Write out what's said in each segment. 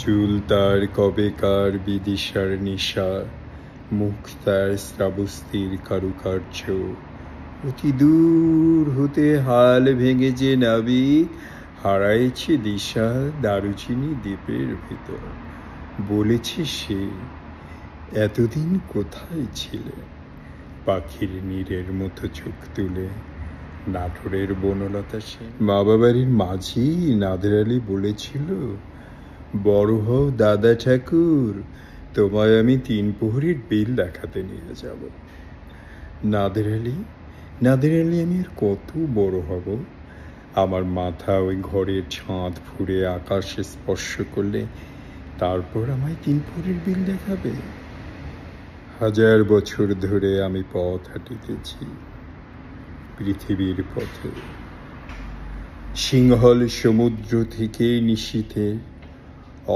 চুল তার কবেকার বিদিশার নিশা, মুখ তার শ্রাবস্তির কারুকার্য, অতি দূর হতে হাল ভেঙে যে নাবিক হারাইছে দিশা দারুচিনি দ্বীপের ভিতর। বলেছে সে, এতদিন কোথায় ছিলে? পাখির নীরের মতো চোখ তুলে নাটোরের বনলতা সে। মা বাবারির মাঝি নাদের আলী বলেছিল, বড় হও দাদা ঠাকুর, তোমায় আমি 3 প্রহরীর বিল দেখাতে নিয়ে যাব। নাদের আলী আমি আর কত বড় হব? আমার মাথা ওই ঘরের ছাদ ফুঁড়ে আকাশে স্পর্শ করলে তারপর আমায় 3 প্রহরীর বিল দেখাবে? 1000 বছর ধরে আমি পথ হাঁটিতেছি পৃথিবীর পথে, সিংহল সমুদ্র থেকে নিশীথে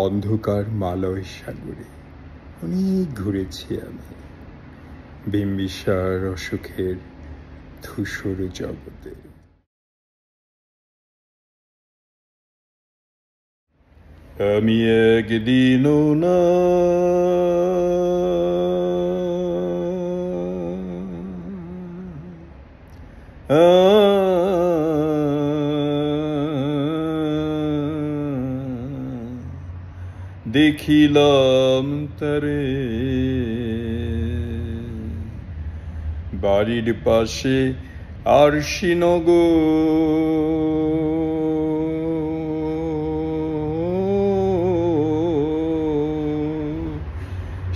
অন্ধকার মালয় সাগরে অনেক ঘুরেছি আমি, বিম্বিসার অসুখের ধূসর জগতে। আমি একদিনও না দেখিলাম তারে বাড়ির পাশে আরশিনগর,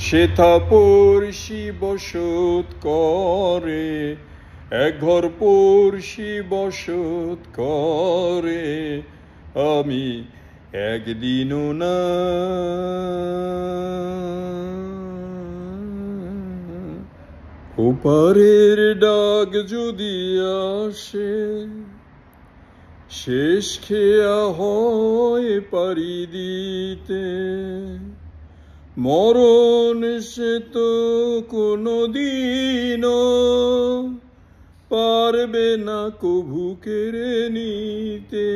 সেথা পড়শি বসত করে, এক ঘর পড়শি বসত করে, আমি একদিনও না ওপারের ডাক যদি আসে, শেষ খেয়া হয় পারি দিতে, মরণ সে তো কোনদিনও পারবে না কভু কেড়ে নিতে।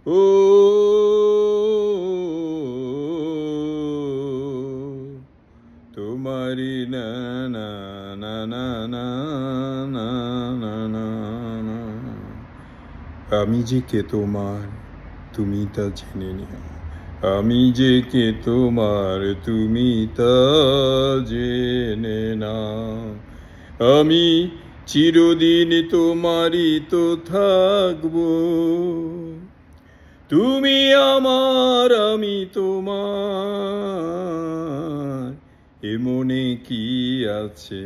ও তোমারি না না না না না না না না না, আমি যে কে তোমার তুমি তা জেনে নিও, আমি যে কে তোমার তুমি তা জেনে নাও। আমি চিরদিন তোমারই তো থাকবো, তুমি আমার আমি তোমার, এ মনে কি আছে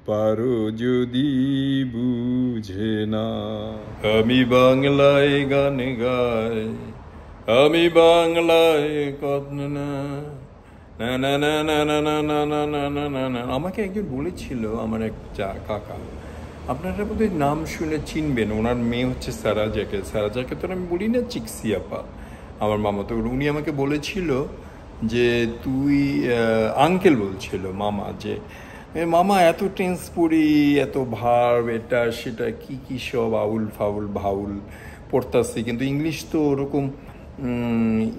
পারো যদি বুঝে না। আমি বাংলায় গান গাই, আমি বাংলায় কথা না না না না না না না না না না না না না। আমাকে একজন বলেছিল, আমার এক কাকা, আপনারা বোধহয় নাম শুনে চিনবেন, ওনার মেয়ে হচ্ছে সারাজাকে। সারাজাকে তো আমি বলি না চিকসি আপা, আমার মামা। তো উনি আমাকে বলেছিল যে তুই আঙ্কেল বলছিল মামা, যে মামা এত টেন্স পড়ি, এত ভার্ব, এটা সেটা কি কি সব আউল ফাউল ভাউল পড়তাছি, কিন্তু ইংলিশ তো ওরকম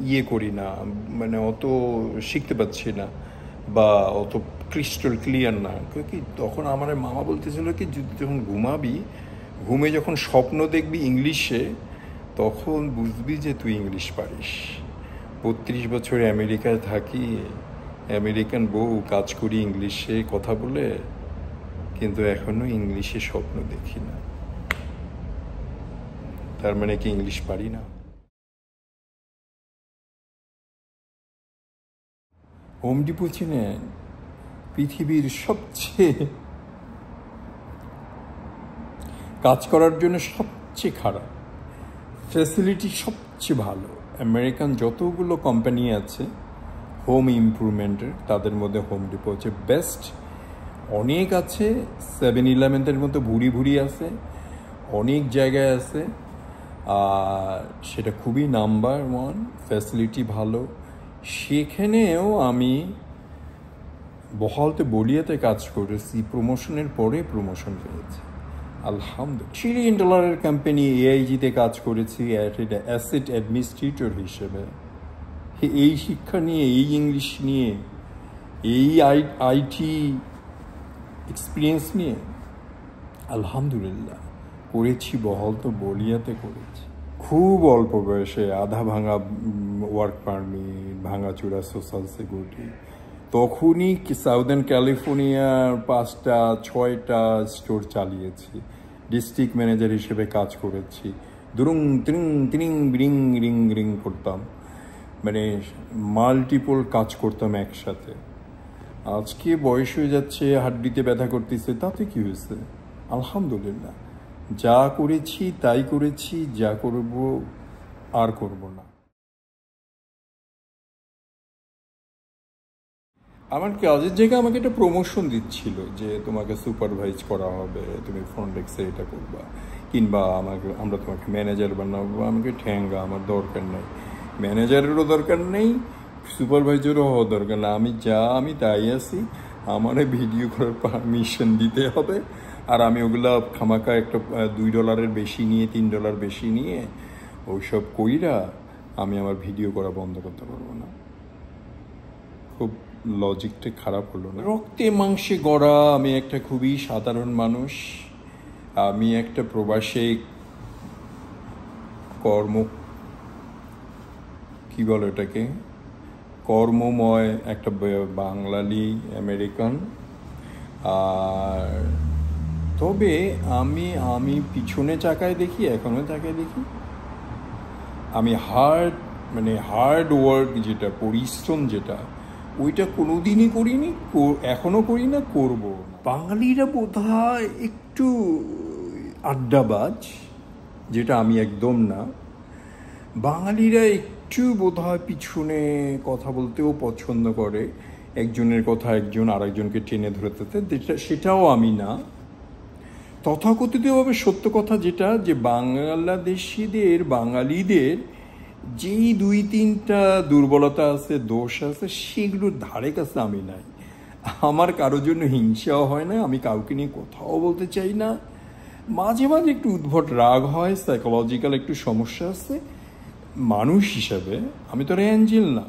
ইয়ে করি না, মানে অত শিখতে পারছি না বা অত ক্রিস্টাল ক্লিয়ার না। কি তখন আমার মামা বলতেছিল কি, যখন ঘুমাবি, ঘুমে যখন স্বপ্ন দেখবি ইংলিশে, তখন বুঝবি যে তুই ইংলিশ পারিস। 32 বছর আমেরিকায় থাকি, আমেরিকান বউ, কাজ করি ইংলিশে কথা বলে, কিন্তু এখনো ইংলিশে স্বপ্ন দেখি না। তার মানে কি ইংলিশ পারি না? হোম ডিপো চেনেন? পৃথিবীর সবচেয়ে কাজ করার জন্য সবচেয়ে খারাপ, ফ্যাসিলিটি সবচেয়ে ভালো। আমেরিকান যতগুলো কোম্পানি আছে হোম ইমপ্রুভমেন্টের, তাদের মধ্যে হোম ডিপো হচ্ছে বেস্ট। অনেক আছে, 7-11-এর মতো ভুরি ভুরি আছে, অনেক জায়গায় আছে, আর সেটা খুবই নাম্বার 1, ফ্যাসিলিটি ভালো। সেখানেও আমি বহালতে বলিয়াতে কাজ করেছি, প্রমোশনের পরে প্রমোশন পেয়েছি আলহামদুলিল্লাহ। $1 কোম্পানি AIG-তে কাজ করেছি অ্যাসেট অ্যাডমিনিস্ট্রেটর হিসেবে, এই শিক্ষা নিয়ে, এই ইংলিশ নিয়ে, এই আইটি এক্সপিরিয়েন্স নিয়ে আলহামদুলিল্লাহ করেছি। বহল তো বলিয়াতে করেছি। খুব অল্প বয়সে আধা ভাঙা ওয়ার্ক পারমিট, ভাঙাচোরা সোশ্যাল সিকিউরিটি। তখনই সাউদার্ন ক্যালিফোর্নিয়ার 5টা 6টা স্টোর চালিয়েছি, ডিস্ট্রিক্ট ম্যানেজার হিসেবে কাজ করেছি। দুরুং ত্রিং ত্রিং রিং রিং রিং করতাম, মানে মাল্টিপল কাজ করতাম একসাথে। আজকে বয়স হয়ে যাচ্ছে, হাড্ডিতে ব্যথা করতেছে, তাতে কি হয়েছে? আলহামদুলিল্লাহ, যা করেছি তাই করেছি, যা করব আর করব না। আমার কাজের জায়গায় আমাকে একটা প্রমোশন দিচ্ছিল যে তোমাকে সুপারভাইজ করা হবে, তুমি ফ্রন্ট ডেস্কে এটা করবা, কিংবা আমরা তোমাকে ম্যানেজার বানাবো। আমাকে ঠ্যাঙ্গা, আমার দরকার নেই, ম্যানেজারেরও দরকার নেই, সুপারভাইজারও হওয়ার দরকার না। আমি তাই আছি। আমার ভিডিও করার পারমিশন দিতে হবে, আর আমি ওগুলা খামাকা একটা $2 বেশি নিয়ে, $3 বেশি নিয়ে ওইসব কইরা আমি আমার ভিডিও করা বন্ধ করতে পারবো না। খুব লজিকটা খারাপ হলো না? রক্তে মাংসে গড়া আমি একটা খুবই সাধারণ মানুষ। আমি একটা প্রবাসী কি বলে এটাকে, কর্মময় একটা বাঙালি আমেরিকান। আর তবে আমি পিছনে চাকায় দেখি, এখনো চাকায় দেখি, আমি হার্ড ওয়ার্ক যেটা, পরিশ্রম যেটা, ওইটা কোনোদিনই করিনি, এখনো করি না, করবো না। বাঙালিরা বোধহয় একটু আড্ডাবাজ, যেটা আমি একদম না। বাঙালিরা একটু বোধহয় পিছনে কথা বলতেও পছন্দ করে, একজনের কথা একজন আরেকজনকে টেনে ধরতে, সেটাও আমি না। তথাকথিতভাবে সত্য কথা যেটা, যে বাঙালিদের যেই 2-3টা দুর্বলতা আছে, দোষ আছে, সেগুলোর ধারে কাছে আমি নাই। আমার কারোর জন্য হিংসাও হয় না, আমি কাউকে নিয়ে কথাও বলতে চাই না। মাঝে মাঝে একটু উদ্ভট রাগ হয়, সাইকোলজিক্যাল একটু সমস্যা আছে। মানুষ হিসাবে আমি তো অ্যাঞ্জেল না।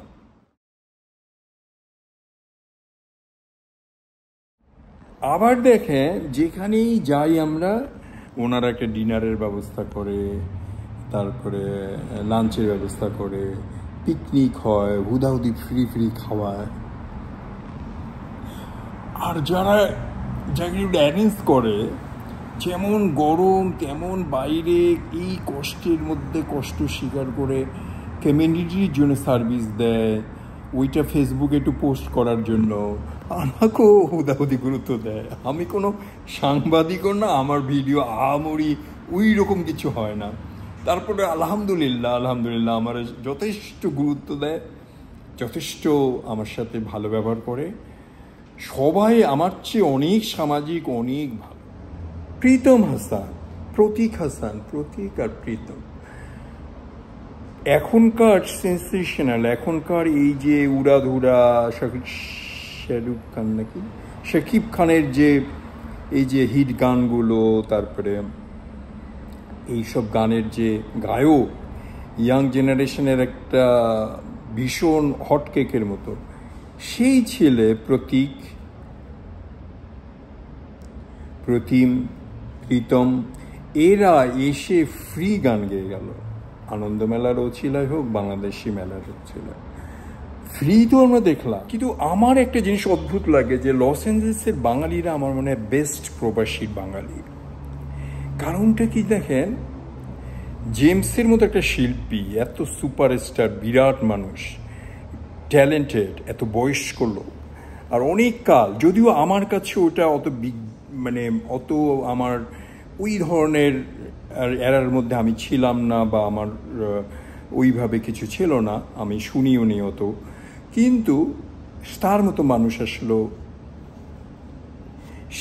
আবার দেখেন, যেখানেই যাই আমরা, ওনারা একটা ডিনারের ব্যবস্থা করে, তারপরে লাঞ্চের ব্যবস্থা করে, পিকনিক হয়, হুদাহুদি ফ্রি খাওয়ায়। আর যারা জায়গাগুলো অ্যারেঞ্জ করে, যেমন গরম তেমন বাইরে, এই কষ্টের মধ্যে কষ্ট স্বীকার করে কমিউনিটির জন্য সার্ভিস দেয়, ওইটা ফেসবুকে একটু পোস্ট করার জন্য আমাকেও হুদাহুদি গুরুত্ব দেয়। আমি কোনো সাংবাদিকও না, আমার ভিডিও আহামরি ওই রকম কিছু হয় না। তারপরে আলহামদুলিল্লাহ আমার যথেষ্ট গুরুত্ব দেয়, যথেষ্ট আমার সাথে ভালো ব্যবহার করে। সবাই আমার চেয়ে অনেক সামাজিক, অনেক ভালো। প্রীতম হাসান, প্রতীক আর প্রীতম এখনকার সেন্সেশনাল, এখনকার এই যে উড়াধুরা শাকিব খানের যে এই যে হিট গানগুলো, তারপরে এইসব গানের যে গায়ক, ইয়াং জেনারেশনের একটা ভীষণ হটকেকের মতো সেই ছেলে প্রীতম, এরা এসে ফ্রি গান গেয়ে গেল। আনন্দ মেলার ওছিলায় হোক, বাংলাদেশি মেলার ওছিলায়, ফ্রি তো আমরা দেখলাম। কিন্তু আমার একটা জিনিস অদ্ভুত লাগে, যে লস অ্যাঞ্জেলেসের বাঙালিরা আমার মনে হয় বেস্ট প্রবাসী বাঙালি। কারণটা কি দেখেন, জেমসের মতো একটা শিল্পী, এত সুপারস্টার, বিরাট মানুষ, ট্যালেন্টেড, এত বয়স্ক লোক, আর অনেক কাল, যদিও আমার কাছে ওটা অত আমার ওই ধরনের এরার মধ্যে আমি ছিলাম না, বা আমার ওইভাবে কিছু ছিল না, আমি শুনিও নি অত, কিন্তু তার মতো মানুষ আসলো,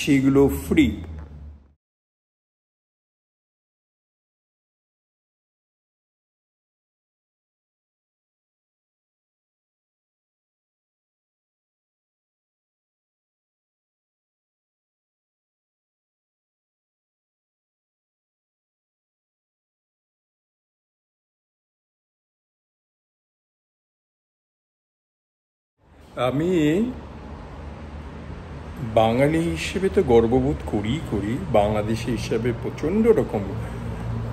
সেগুলো ফ্রি। আমি বাঙালি হিসেবে তো গর্ববোধ করি, বাংলাদেশি হিসেবে প্রচণ্ড রকম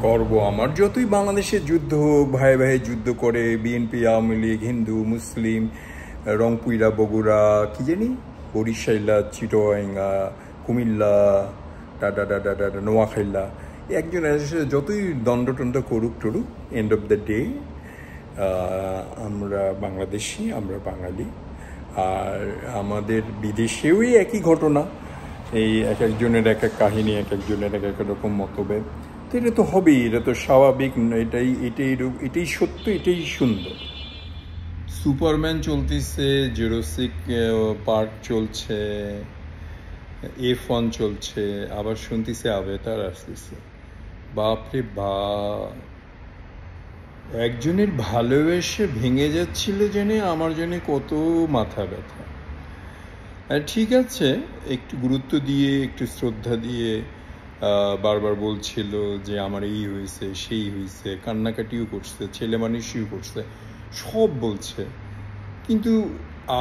গর্ব আমার। যতই বাংলাদেশে যুদ্ধ হোক, ভাই ভাই যুদ্ধ করে, বিএনপি, আওয়ামী লীগ, হিন্দু, মুসলিম, রংপুরা, বগুড়া, কি জানি, বরিশাইলা, চিটোয়াঙ্গা, কুমিল্লা, নোয়াখাইলা, একজন যতই দণ্ডটণ্ড করুক টরুক, এন্ড অফ দ্য ডে আমরা বাংলাদেশি, আমরা বাঙালি। আর আমাদের বিদেশেও একই ঘটনা, এই এক একজনের এক এক কাহিনী, এক একজনের এক এক রকম মতভেদ। তো এটা তো হবেই, এটা তো স্বাভাবিক, এটাই সত্য, এটাই সুন্দর। সুপারম্যান চলতেছে, জুরাসিক পার্ক চলছে, F1 চলছে, আবার শুনতেছে অ্যাভাটার আসতেছে। বাপরে বাপ, একজনের ভালোবেসে ভেঙে যাচ্ছিল জেনে আমার জন্য কত মাথা ব্যথা। আর ঠিক আছে, একটু গুরুত্ব দিয়ে, একটু শ্রদ্ধা দিয়ে বারবার বলছিল যে আমার এই হয়েছে, সেই হয়েছে, কান্নাকাটিও করছে, ছেলে মানুষও করছে, সব বলছে। কিন্তু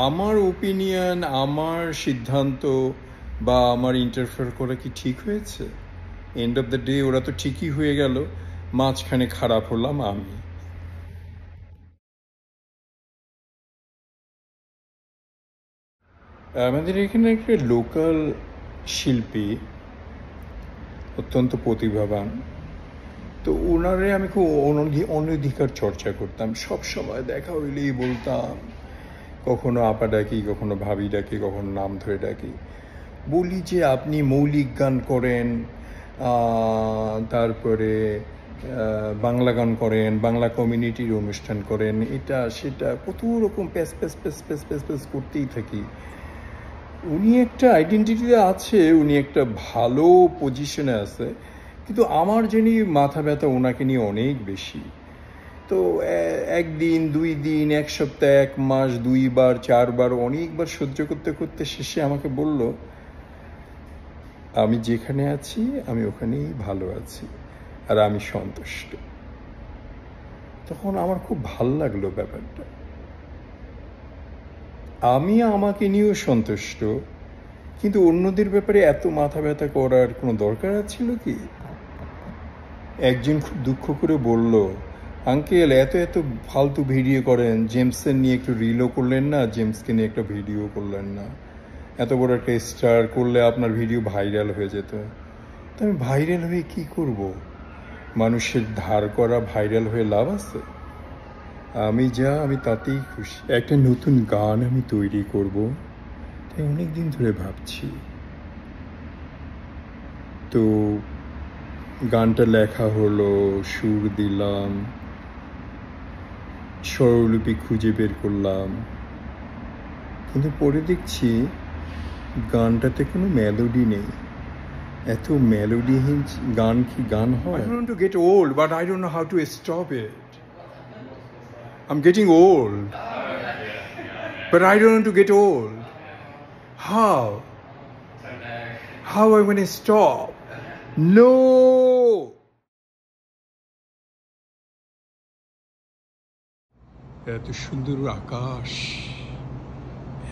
আমার ওপিনিয়ন, আমার সিদ্ধান্ত বা আমার ইন্টারফেয়ার করা কি ঠিক হয়েছে? এন্ড অফ দ্য ডে ওরা তো ঠিকই হয়ে গেল, মাঝখানে খারাপ হলাম আমি। আমাদের এখানে একটা লোকাল শিল্পী, অত্যন্ত প্রতিভাবান, তো ওনারে আমি খুব অনধিকার চর্চা করতাম। সব সময় দেখা হইলেই বলতাম, কখনো আপা ডাকি, কখনো ভাবি ডাকি, কখনো নাম ধরে ডাকি। বলি যে আপনি মৌলিক গান করেন, তারপরে বাংলা গান করেন, বাংলা কমিউনিটির অনুষ্ঠান করেন, এটা সেটা কত রকম প্যাস প্যাস প্যাস প্যাস প্যাস প্যাস করতেই থাকি। উনি একটা আইডেন্টিটিতে আছে, উনি একটা ভালো পজিশনে আছে, কিন্তু আমার যিনি মাথা ব্যথা ওনাকে নিয়ে অনেক বেশি। তো একদিন, 2 দিন, 1 সপ্তাহ, 1 মাস, 2 বার, 4 বার, অনেকবার সহ্য করতে করতে শেষে আমাকে বলল, আমি যেখানে আছি আমি ওখানেই ভালো আছি, আর আমি সন্তুষ্ট। তখন আমার খুব ভাল লাগলো ব্যাপারটা। আমি আমাকে নিয়েও সন্তুষ্ট, কিন্তু অন্যদের ব্যাপারে এত মাথা ব্যথা করার কোনো দরকার ছিল কি? একজন খুব দুঃখ করে বলল, আঙ্কেল এত এত ফালতু ভিডিও করেন, জেমসের নিয়ে একটু রিলও করলেন না, জেমসকে নিয়ে একটা ভিডিও করলেন না, এত বড় একটা স্টার করলে আপনার ভিডিও ভাইরাল হয়ে যেত। তো আমি ভাইরাল হয়ে কি করব? মানুষের ধার করা ভাইরাল হয়ে লাভ আছে? আমি তাতেই খুশি। একটা নতুন গান আমি তৈরি করব, তাই অনেকদিন ধরে ভাবছি। তো গানটা লেখা হলো, সুর দিলাম, স্বরলিপি খুঁজে বের করলাম, কিন্তু পরে দেখছি গানটাতে কোনো মেলোডি নেই। এত মেলোডিহীন গান কি গান হয়? I don't want to get old, but I don't know how to stop it. I'm getting old, but I don't want to get old. How? How am I going to stop? No! এত সুন্দর আকাশ,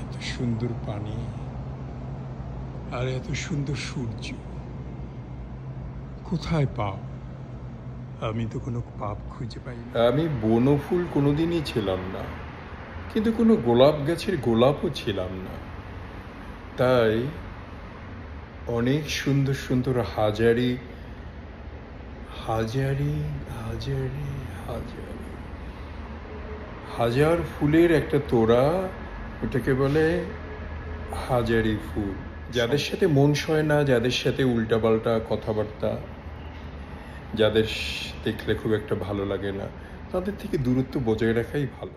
এত সুন্দর পানি, আর এত সুন্দর সূর্য কোথায় পাও? আমি তো কোনো পাপ খুঁজে পাই না। আমি বনফুল কোনোদিনই ছিলাম না, কিন্তু কোনো গোলাপ গাছের গোলাপও ছিলাম না। তাই অনেক সুন্দর সুন্দর হাজারি হাজারি হাজারি হাজারি হাজার ফুলের একটা তোড়া, ওটাকে বলে হাজারি ফুল। যাদের সাথে মন সয় না, যাদের সাথে উল্টাপাল্টা কথাবার্তা, যাদের দেখলে খুব একটা ভালো লাগে না, তাদের থেকে দূরত্ব বজায় রাখাই ভালো।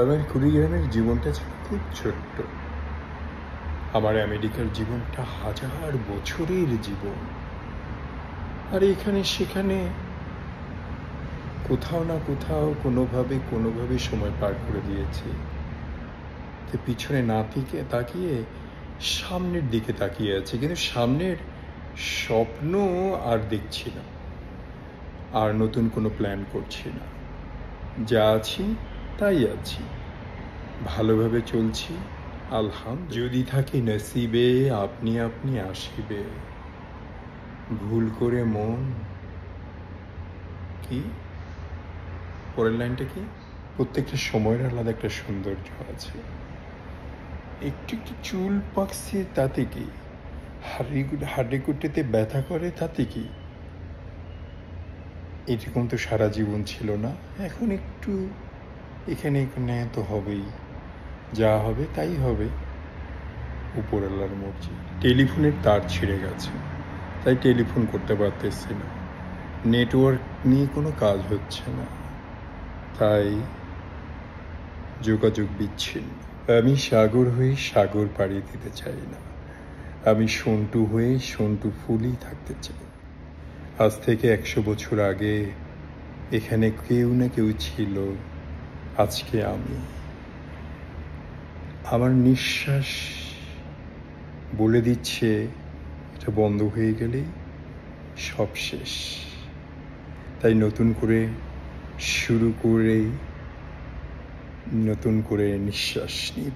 আমার কুড়িগ্রামের জীবনটা ছিল খুব ছোট্ট। আমার আমেরিকার জীবনটা 1000 বছরের জীবন। আর এখানে সেখানে কোথাও না কোথাও কোনোভাবে সময় পার করে দিয়েছি। পিছনে না তাকিয়ে সামনের দিকে তাকিয়ে আছে, কিন্তু সামনের স্বপ্ন আর দেখছি না, আর নতুন কোনো প্ল্যান করছি না। যা আছি তাই আছি, ভালোভাবে চলছি আলহামদুলিল্লাহ। যদি থাকি নসিবে আপনি আপনি আসিবে, ভুল করে মন কি, পরের লাইনটা কি, প্রত্যেকটা সময়ের আলাদা একটা সৌন্দর্য আছে। একটু একটু চুল পাকছে তাতে কি, হাড্ডি কুট্টিতে ব্যথা করে তাতে কি, এরকম তো সারা জীবন ছিল না। এখন একটু এখানে এখানে তো হবেই, যা হবে তাই হবে, উপরওয়ালার মর্জি। টেলিফোনের তার ছিঁড়ে গেছে, তাই টেলিফোন করতে পারতেছি না। নেটওয়ার্ক নিয়ে কোনো কাজ হচ্ছে না, তাই যোগাযোগ বিচ্ছিন্ন। আমি সাগর হয়ে সাগর পাড়ি দিতে চাই না, আমি সন্টু হয়ে সন্টু ফুলই থাকতে চাই। আজ থেকে 100 বছর আগে এখানে কেউ না কেউ ছিল, আজকে আমি। আমার নিঃশ্বাস বলে দিচ্ছে এটা বন্ধ হয়ে গেলেই সব শেষ। তাই নতুন করে শুরু করে নতুন করে নিঃশ্বাস নিই।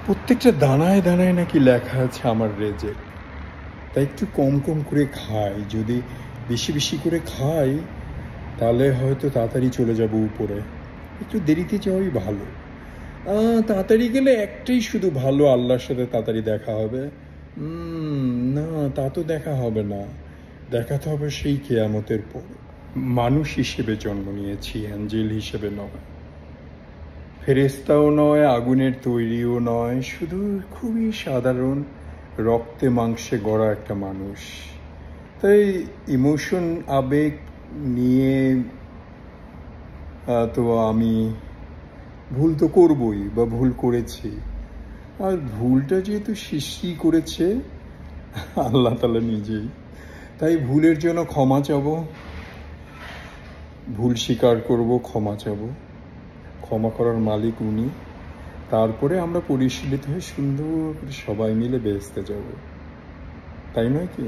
প্রত্যেকটা দানায় দানায় নাকি লেখা আছে আমার রেজেক্ট। তাই একটু কম কম করে খাই, যদি বেশি বেশি করে খাই তাহলে হয়তো তাড়াতাড়ি চলে যাব উপরে। একটু দেরিতে যাওয়াই ভালো, তাড়াতাড়ি গেলে একটাই শুধু ভালো, আল্লাহর সাথে তাড়াতাড়ি দেখা হবে। না, তা তো দেখা হবে না, দেখাতে হবে সেই কিয়ামতের পর। মানুষ হিসেবে জন্ম নিয়েছি, অ্যাঞ্জেল হিসেবে নয়, ফেরেশতাও নয়, আগুনের তৈরিও নয়, শুধু খুবই সাধারণ রক্তে মাংসে গড়া একটা মানুষ। তাই ইমোশন আবেগ নিয়ে তো আমি ভুল তো করবই, বা ভুল করেছি। আর ভুলটা যেহেতু সৃষ্টি করেছে আল্লাহ তাআলা নিজেই, তাই ভুলের জন্য ক্ষমা চাবো, ভুল স্বীকার করব, ক্ষমা চাবো। ক্ষমা করার মালিক উনি। তারপরে আমরা পরিশীলিত হয়ে সুন্দর করে সবাই মিলে বেহেশতে যাব, তাই নয় কি?